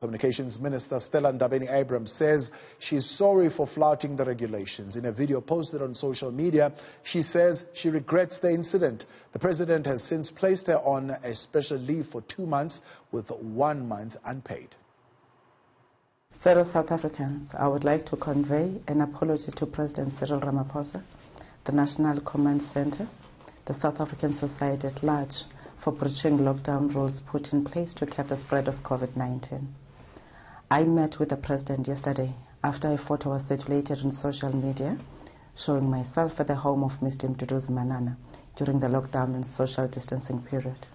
Communications Minister Stella Ndabeni-Abrahams says she's sorry for flouting the regulations. In a video posted on social media, she says she regrets the incident. The president has since placed her on a special leave for 2 months with 1 month unpaid. Fellow South Africans, I would like to convey an apology to President Cyril Ramaphosa, the National Command Center, the South African society at large for breaching lockdown rules put in place to cap the spread of COVID-19. I met with the President yesterday after a photo was circulated on social media showing myself at the home of Mr. Mduduzi Manana during the lockdown and social distancing period.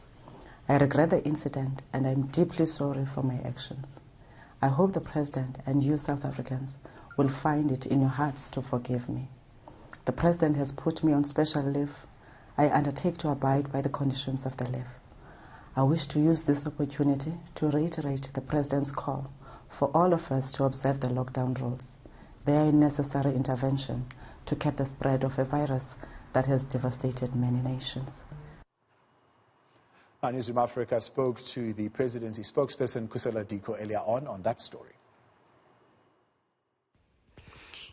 I regret the incident and I am deeply sorry for my actions. I hope the President and you South Africans will find it in your hearts to forgive me. The President has put me on special leave. I undertake to abide by the conditions of the leave. I wish to use this opportunity to reiterate the President's call for all of us to observe the lockdown rules. They are a necessary intervention to cap the spread of a virus that has devastated many nations. Our Newsroom Africa spoke to the presidency spokesperson Kusela Diko earlier on that story.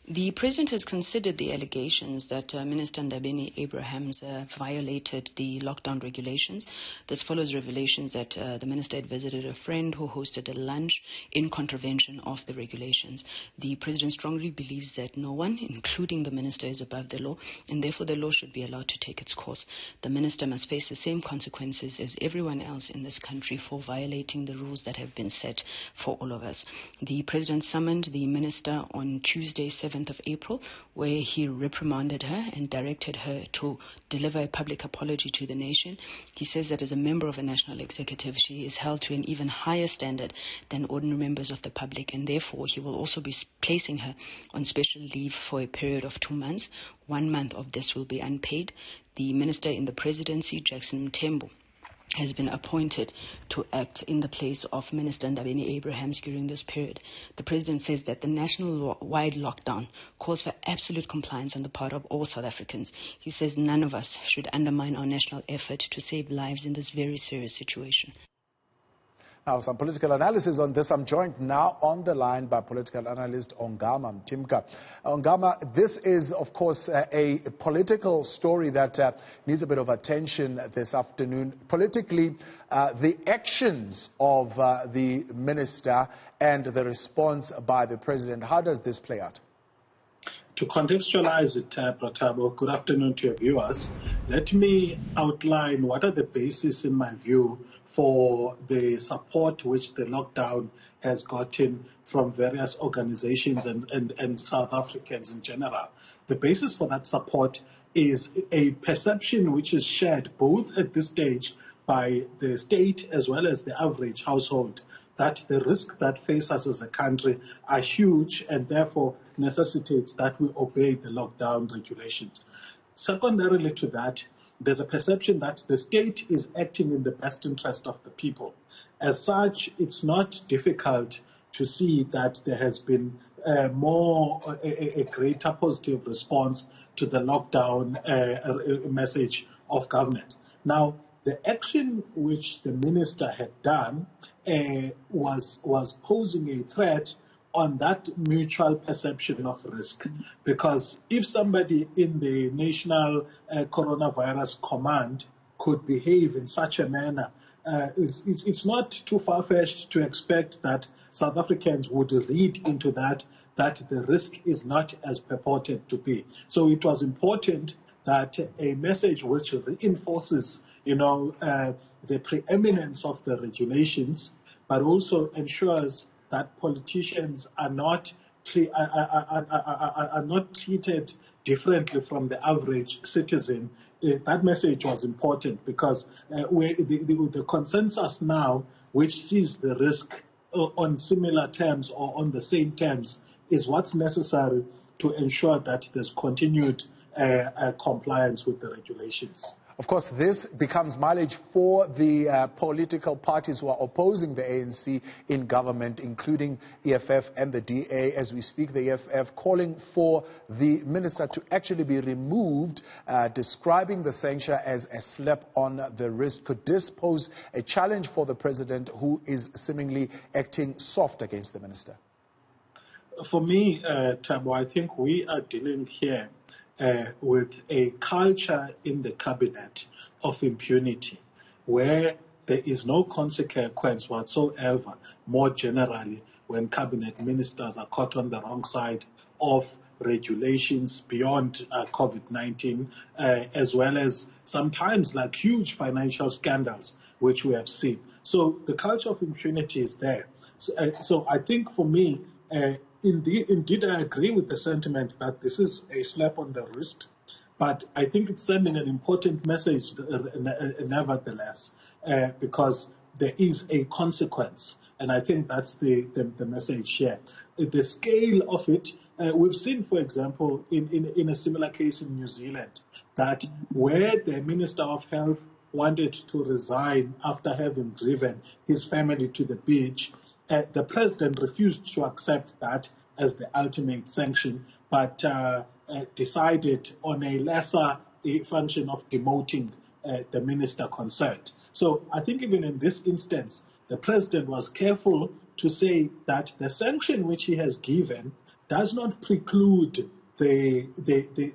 The President has considered the allegations that Minister Ndabeni-Abrahams violated the lockdown regulations. This follows revelations that the Minister had visited a friend who hosted a lunch in contravention of the regulations. The President strongly believes that no one, including the Minister, is above the law, and therefore the law should be allowed to take its course. The Minister must face the same consequences as everyone else in this country for violating the rules that have been set for all of us. The President summoned the Minister on Tuesday, 7th of April, where he reprimanded her and directed her to deliver a public apology to the nation. He says that as a member of a national executive, she is held to an even higher standard than ordinary members of the public, and therefore he will also be placing her on special leave for a period of 2 months. 1 month of this will be unpaid. The Minister in the Presidency, Jackson Mthembu, has been appointed to act in the place of Minister Ndabeni-Abrahams during this period. The President says that the national-wide lockdown calls for absolute compliance on the part of all South Africans. He says none of us should undermine our national effort to save lives in this very serious situation. Now, some political analysis on this. I'm joined now on the line by political analyst Ongama Mtimka. Ongama, this is, of course, a political story that needs a bit of attention this afternoon. Politically, the actions of the minister and the response by the president, how does this play out? To contextualize it, Thabo, good afternoon to your viewers. Let me outline what are the bases, in my view, for the support which the lockdown has gotten from various organizations and South Africans in general. The basis for that support is a perception which is shared both at this stage by the state as well as the average household, that the risks that face us as a country are huge and therefore necessitates that we obey the lockdown regulations. Secondarily to that, there's a perception that the state is acting in the best interest of the people. As such, it's not difficult to see that there has been a greater positive response to the lockdown message of government. Now, the action which the minister had done was posing a threat on that mutual perception of risk. Because if somebody in the National Coronavirus Command could behave in such a manner, it's not too far-fetched to expect that South Africans would read into that the risk is not as purported to be. So it was important that a message which reinforces the preeminence of the regulations, but also ensures that politicians are not treated differently from the average citizen. That message was important because the consensus now, which sees the risk on similar terms or on the same terms, is what's necessary to ensure that there's continued compliance with the regulations. Of course, this becomes mileage for the political parties who are opposing the ANC in government, including EFF and the DA. As we speak, the EFF calling for the minister to actually be removed, describing the censure as a slap on the wrist. Could this pose a challenge for the president, who is seemingly acting soft against the minister? For me, Thabo, I think we are dealing here with a culture in the cabinet of impunity, where there is no consequence whatsoever, more generally, when cabinet ministers are caught on the wrong side of regulations beyond COVID-19, as well as sometimes like huge financial scandals, which we have seen. So the culture of impunity is there. So I think for me, Indeed, I agree with the sentiment that this is a slap on the wrist, but I think it's sending an important message nevertheless, because there is a consequence, and I think that's the message here. The scale of it, we've seen, for example, in a similar case in New Zealand, that where the Minister of Health wanted to resign after having driven his family to the beach, the president refused to accept that as the ultimate sanction, but decided on a lesser function of demoting the minister concerned. So I think even in this instance, the president was careful to say that the sanction which he has given does not preclude the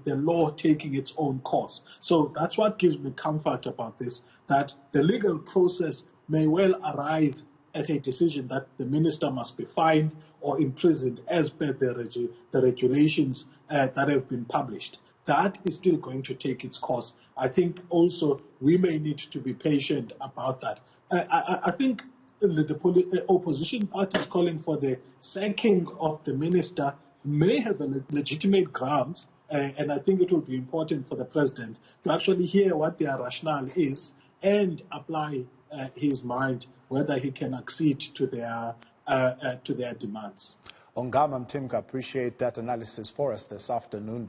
law taking its own course. So that's what gives me comfort about this, that the legal process may well arrive at a decision that the minister must be fined or imprisoned as per the regulations that have been published. That is still going to take its course. I think also we may need to be patient about that. I think the opposition parties calling for the sacking of the minister may have a legitimate grounds, and I think it will be important for the president to actually hear what their rationale is and apply his mind whether he can accede to their demands. Ongama Mtimka, appreciate that analysis for us this afternoon.